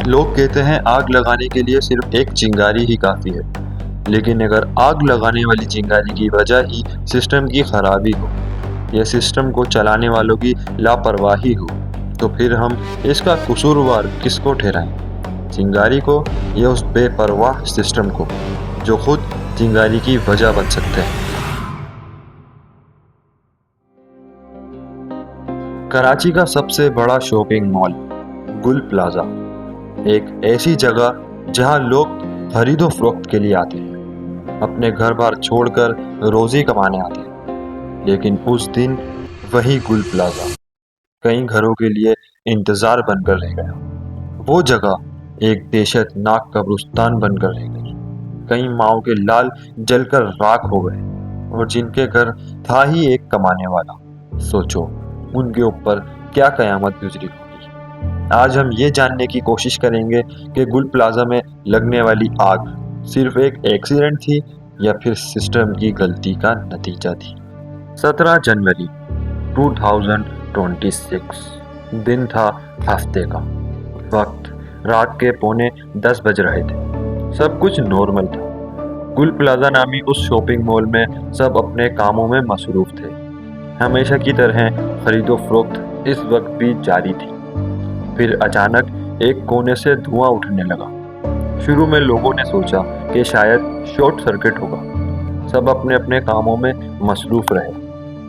लोग कहते हैं आग लगाने के लिए सिर्फ एक चिंगारी ही काफ़ी है, लेकिन अगर आग लगाने वाली चिंगारी की वजह ही सिस्टम की खराबी हो या सिस्टम को चलाने वालों की लापरवाही हो, तो फिर हम इसका कसूरवार किसको ठहराएं? चिंगारी को या उस बेपरवाह सिस्टम को जो खुद चिंगारी की वजह बन सकते हैं? कराची का सबसे बड़ा शॉपिंग मॉल गुल प्लाजा एक ऐसी जगह जहां लोग खरीदो फरोख्त के लिए आते हैं, अपने घर बार छोड़कर रोजी कमाने आते हैं। लेकिन उस दिन वही गुल प्लाजा कई घरों के लिए इंतजार बनकर रह गया। वो जगह एक दहशतनाक कब्रिस्तान बनकर रह गई। कई माओं के लाल जलकर राख हो गए और जिनके घर था ही एक कमाने वाला, सोचो उनके ऊपर क्या कयामत गुजरी होगी। आज हम ये जानने की कोशिश करेंगे कि गुल प्लाजा में लगने वाली आग सिर्फ एक एक्सीडेंट थी या फिर सिस्टम की गलती का नतीजा थी। 17 जनवरी 2026 दिन था हफ्ते का। वक्त रात के 9:45 बज रहे थे। सब कुछ नॉर्मल था। गुल प्लाजा नामी उस शॉपिंग मॉल में सब अपने कामों में मसरूफ थे। हमेशा की तरह खरीदो फरोख्त इस वक्त भी जारी थी। फिर अचानक एक कोने से धुआं उठने लगा। शुरू में लोगों ने सोचा कि शायद शॉर्ट सर्किट होगा। सब अपने अपने कामों में मसरूफ रहे,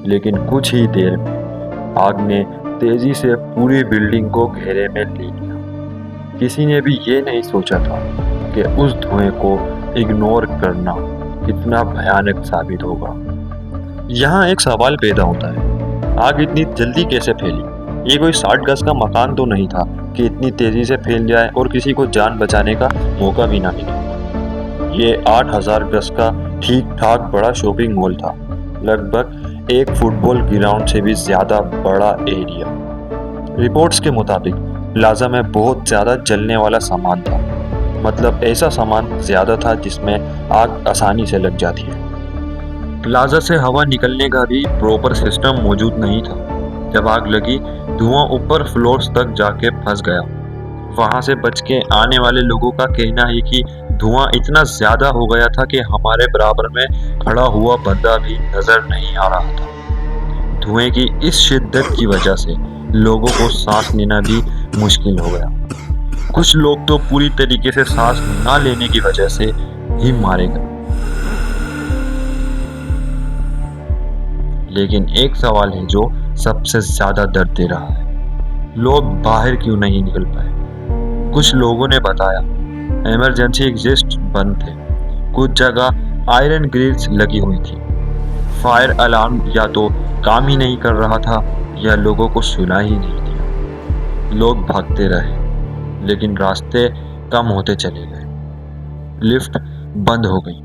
लेकिन कुछ ही देर में आग ने तेजी से पूरी बिल्डिंग को घेरे में ले लिया। किसी ने भी ये नहीं सोचा था कि उस धुएं को इग्नोर करना कितना भयानक साबित होगा। यहाँ एक सवाल पैदा होता है, आग इतनी जल्दी कैसे फैली? ये कोई 60 गज का मकान तो नहीं था कि इतनी तेजी से फैल जाए और किसी को जान बचाने का मौका भी ना मिले। ये 8000 गज का ठीक ठाक बड़ा शॉपिंग मॉल था, लगभग एक फुटबॉल ग्राउंड से भी ज्यादा बड़ा एरिया। रिपोर्ट्स के मुताबिक प्लाजा में बहुत ज्यादा जलने वाला सामान था, मतलब ऐसा सामान ज्यादा था जिसमें आग आसानी से लग जाती है। प्लाजा से हवा निकलने का भी प्रॉपर सिस्टम मौजूद नहीं था। जब आग लगी, धुआं ऊपर फ्लोर्स तक जाके फंस गया। वहां से बच के आने वाले लोगों का कहना है कि धुआं इतना ज्यादा हो गया था कि हमारे बराबर में खड़ा हुआ बंदा भी नजर नहीं आ रहा था। धुएं की इस शिद्दत की वजह से लोगों को सांस लेना भी मुश्किल हो गया। कुछ लोग तो पूरी तरीके से सांस ना लेने की वजह से ही मारे गए। लेकिन एक सवाल है जो सबसे ज्यादा दर्द दे रहा है, लोग बाहर क्यों नहीं निकल पाए? कुछ लोगों ने बताया इमरजेंसी एग्जिस्ट बंद थे, कुछ जगह आयरन ग्रिल्स लगी हुई थी, फायर अलार्म या तो काम ही नहीं कर रहा था या लोगों को सुना ही नहीं दिया। लोग भागते रहे, लेकिन रास्ते कम होते चले गए। लिफ्ट बंद हो गई,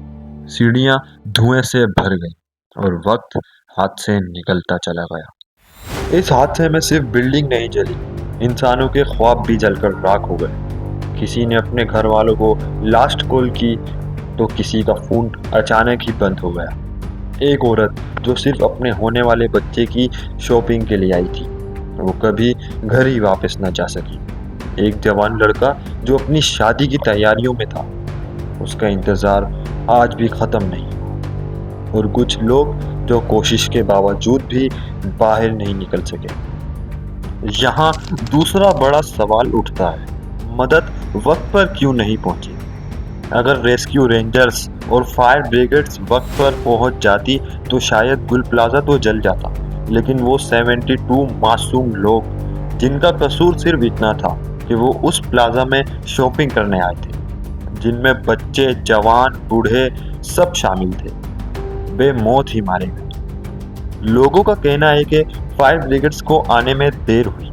सीढ़ियां धुएं से भर गई और वक्त हाथ से निकलता चला गया। इस हादसे में सिर्फ बिल्डिंग नहीं जली, इंसानों के ख्वाब भी जलकर राख हो गए। किसी ने अपने घर वालों को लास्ट कॉल की तो किसी का फोन अचानक ही बंद हो गया। एक औरत जो सिर्फ अपने होने वाले बच्चे की शॉपिंग के लिए आई थी, वो कभी घर ही वापस न जा सकी। एक जवान लड़का जो अपनी शादी की तैयारियों में था, उसका इंतजार आज भी खत्म नहीं हुआ। और कुछ लोग जो कोशिश के बावजूद भी बाहर नहीं निकल सके। यहाँ दूसरा बड़ा सवाल उठता है, मदद वक्त पर क्यों नहीं पहुंची? अगर रेस्क्यू रेंजर्स और फायर ब्रिगेड्स वक्त पर पहुंच जाती तो शायद गुल प्लाजा तो जल जाता, लेकिन वो 72 मासूम लोग जिनका कसूर सिर्फ इतना था कि वो उस प्लाजा में शॉपिंग करने आए थे, जिनमें बच्चे, जवान, बूढ़े सब शामिल थे, वे मौत ही मारे गए। लोगों का कहना है कि फायर ब्रिगेड्स को आने में देर हुई।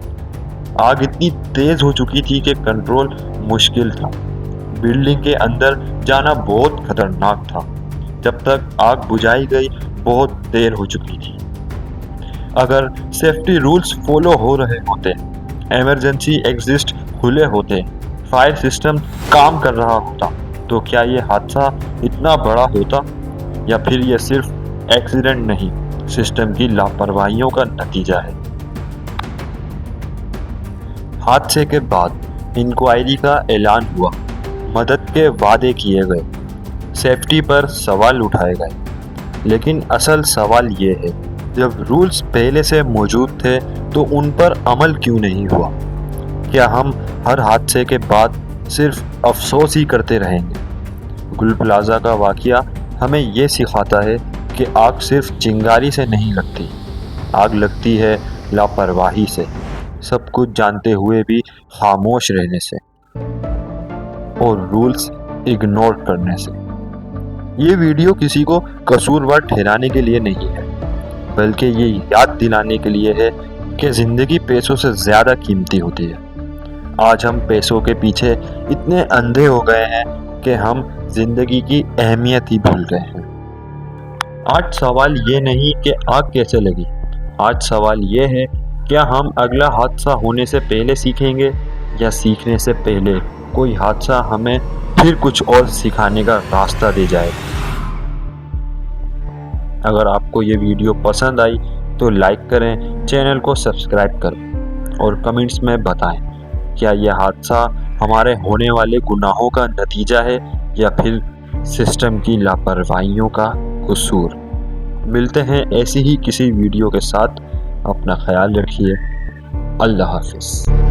आग इतनी तेज हो चुकी थी कि कंट्रोल मुश्किल था। बिल्डिंग के अंदर जाना बहुत खतरनाक था। जब तक आग बुझाई गई बहुत देर हो चुकी थी। अगर सेफ्टी रूल्स फॉलो हो रहे होते, इमरजेंसी एग्जिस्ट खुले होते, फायर सिस्टम काम कर रहा होता, तो क्या ये हादसा इतना बड़ा होता? या फिर ये सिर्फ एक्सीडेंट नहीं, सिस्टम की लापरवाहियों का नतीजा है। हादसे के बाद इंक्वायरी का ऐलान हुआ, मदद के वादे किए गए, सेफ्टी पर सवाल उठाए गए। लेकिन असल सवाल ये है, जब रूल्स पहले से मौजूद थे तो उन पर अमल क्यों नहीं हुआ? क्या हम हर हादसे के बाद सिर्फ अफसोस ही करते रहेंगे? गुल प्लाजा का वाकया हमें ये सिखाता है कि आग सिर्फ चिंगारी से नहीं लगती, आग लगती है लापरवाही से, सब कुछ जानते हुए भी खामोश रहने से और रूल्स इग्नोर करने से। ये वीडियो किसी को कसूरवार ठहराने के लिए नहीं है, बल्कि ये याद दिलाने के लिए है कि ज़िंदगी पैसों से ज़्यादा कीमती होती है। आज हम पैसों के पीछे इतने अंधे हो गए हैं कि हम ज़िंदगी की अहमियत ही भूल गए हैं। आज सवाल ये नहीं कि आग कैसे लगी, आज सवाल ये है, क्या हम अगला हादसा होने से पहले सीखेंगे या सीखने से पहले कोई हादसा हमें फिर कुछ और सिखाने का रास्ता दे जाएगा। अगर आपको ये वीडियो पसंद आई तो लाइक करें, चैनल को सब्सक्राइब करें और कमेंट्स में बताएं, क्या यह हादसा हमारे होने वाले गुनाहों का नतीजा है या फिर सिस्टम की लापरवाहियों का कसूर। मिलते हैं ऐसी ही किसी वीडियो के साथ। अपना ख्याल रखिए। अल्लाह हाफिज़।